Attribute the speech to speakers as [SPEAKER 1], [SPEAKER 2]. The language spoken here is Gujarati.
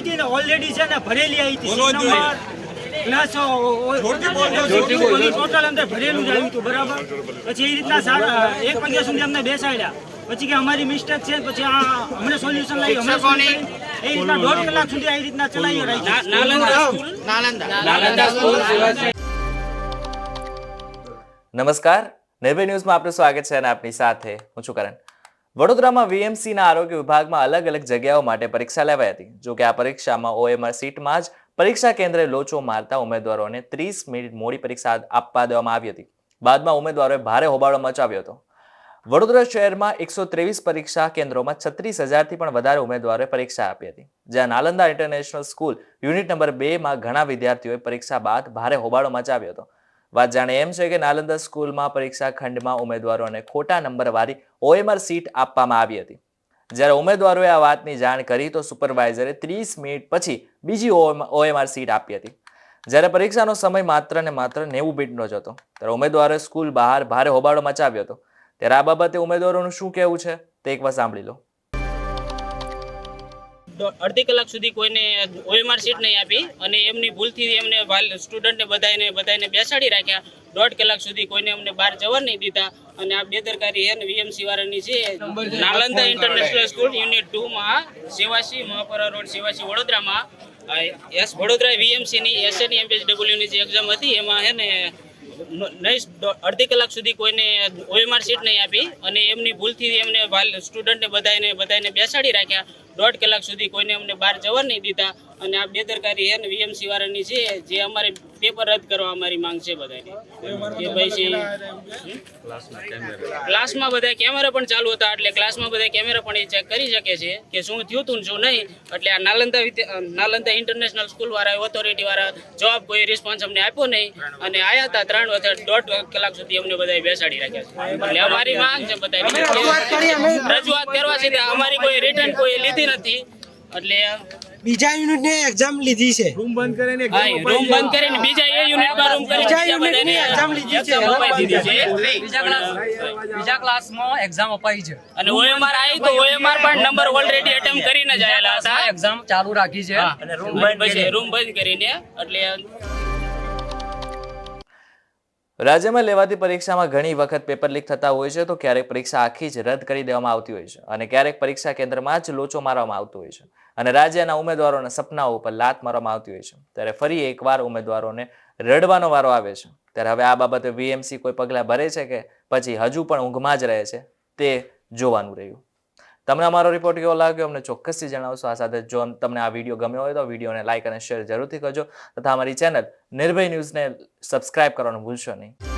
[SPEAKER 1] આવી હતી ને ઓલરેડી છે ને ભરેલી આવી હતી પ્લસ ટોટલ અંદર ભરેલું જ આવ્યું હતું બરાબર. પછી એ રીતના 1 વાગ્યા સુધી અમને બેસાડ્યા. પછી કે અમારી મિસ્ટેક છે, પછી આ અમને સોલ્યુશન લાવી અમને એ રીતના 1.5 કલાક સુધી આ રીતના ચલાવી રહી.
[SPEAKER 2] નમસ્કાર, નિર્ભય ન્યૂઝમાં આપનું સ્વાગત છે અને આપની સાથે હું છું કરણ. વડોદરામાં વીએમસીના આરોગ્ય વિભાગમાં અલગ અલગ જગ્યાઓ માટે પરીક્ષા લેવાઈ હતી. જો કે આ પરીક્ષામાં OMR સીટમાં જ પરીક્ષા કેન્દ્રે લોચો મારતા ઉમેદવારોને 30 મિનિટ મોડી પરીક્ષા આપવા દેવામાં આવી હતી. બાદમાં ઉમેદવારોએ ભારે હોબાળો મચાવ્યો હતો. વડોદરા શહેરમાં 123 પરીક્ષા કેન્દ્રોમાં 36,000થી પણ વધારે ઉમેદવારોએ પરીક્ષા આપી હતી. જ્યાં Nalanda international school unit number 2માં ઘણા વિદ્યાર્થીઓએ પરીક્ષા બાદ ભારે હોબાળો મચાવ્યો હતો. વાત જાણે એમ છે કે નાલંદા સ્કૂલમાં પરીક્ષા ખંડમાં ઉમેદવારોને ખોટા નંબરવાળી OMR સીટ આપવામાં આવી હતી. જ્યારે ઉમેદવારોએ આ વાતની જાણ કરી તો સુપરવાઇઝરે 30 મિનિટ પછી બીજી OMR સીટ આપી હતી. જ્યારે પરીક્ષાનો સમય માત્ર ને માત્ર 90 મિનિટનો જ હતો ત્યારે ઉમેદવારોએ સ્કૂલ બહાર ભારે હોબાળો મચાવ્યો હતો. ત્યારે આ બાબતે ઉમેદવારોનું શું કહેવું છે તે એકવાર સાંભળી લો.
[SPEAKER 3] અડધી કલાક સુધી કોઈને OMR સીટ નહીં આપી અને એમની ભૂલથી એમને સ્ટુડન્ટને બધાને બેસાડી રાખ્યા. 1.5 કલાક સુધી કોઈને અમને બહાર જવા નહીં દીધા અને આ બેદરકારી છે ને વીએમસી વાળાની છે. નાલંદા ઇન્ટરનેશનલ સ્કૂલ યુનિટ 2માં સેવાસી મહાપરા રોડ સેવાસી વડોદરામાં વડોદરા વીએમસીની SAની MPSWની જે એક્ઝામ હતી એમાં હે ને અડધી કલાક સુધી કોઈને OMR સીટ નહીં આપી અને એમની ભૂલથી એમને સ્ટુડન્ટને બધાને બેસાડી રાખ્યા. 1.5 કલાક સુધી કોઈને અમને બહાર જવા નહીં દીધા અને આ બેદરકારી છે ને વીએમસી વાળાની છે. જે અમારે પેપર રદ કરવા અમારી માંગ છે બધાની. કે ભાઈ ક્લાસમાં બધા કેમેરા પણ ચાલુ હતા એટલે ક્લાસમાં બધા કેમેરા પણ એ ચેક કરી શકે છે કે શું થયું હતું શું નહીં. એટલે આ નાલંદા ઇન્ટરનેશનલ સ્કૂલ વાળા ઓથોરિટી વાળા જવાબ કોઈ રિસ્પોન્સ અમને આપ્યો નહીં અને આયા હતા 1.5 કલાક સુધી અમને બધા બેસાડી રાખ્યા છે. એટલે અમારી માંગ છે બધા રજૂઆત કરવા છે. અમારી કોઈ રિટર્ન કોઈ લીધી નથી એટલે
[SPEAKER 4] બીજા યુનિટ ની એક્ઝામ લીધી છે.
[SPEAKER 3] રૂમ બંધ કરીને બીજા એ યુનિટમાં રૂમ કરી
[SPEAKER 4] એક્ઝામ લીધી છે.
[SPEAKER 5] બીજા ક્લાસમાં એક્ઝામ અપાઈ છે
[SPEAKER 3] અને OMR આવી તો OMR પણ નંબર ઓલરેડી અટેમ્પ્ટ કરીને જ આયેલા હતા.
[SPEAKER 5] એક્ઝામ ચાલુ રાખી છે
[SPEAKER 3] અને રૂમ બંધ કરીને. એટલે
[SPEAKER 2] રાજ્યમાં લેવાતી પરીક્ષામાં ઘણી વખત પેપર લીક થતા હોય છે તો ક્યારેક પરીક્ષા આખી જ રદ કરી દેવામાં આવતી હોય છે અને ક્યારેક પરીક્ષા કેન્દ્રમાં જ લોચો મારવામાં આવતો હોય છે અને રાજ્યના ઉમેદવારોના સપનાઓ ઉપર લાત મારવામાં આવતી હોય છે. ત્યારે ફરી એકવાર ઉમેદવારોને રડવાનો વારો આવે છે. ત્યારે હવે આ બાબતે વીએમસી કોઈ પગલાં ભરે છે કે પછી હજુ પણ ઊંઘમાં જ રહે છે તે જોવાનું રહ્યું. તમને અમારો રિપોર્ટ કેવો લાગ્યો અમને ચોક્કસથી જણાવશો. આ સાથે જો તમને આ વિડીયો ગમ્યો હોય તો વિડીયોને લાઇક અને શેર જરૂરથી કરજો તથા અમારી ચેનલ નિર્ભય ન્યૂઝને સબસ્ક્રાઇબ કરવાનું ભૂલશો નહીં.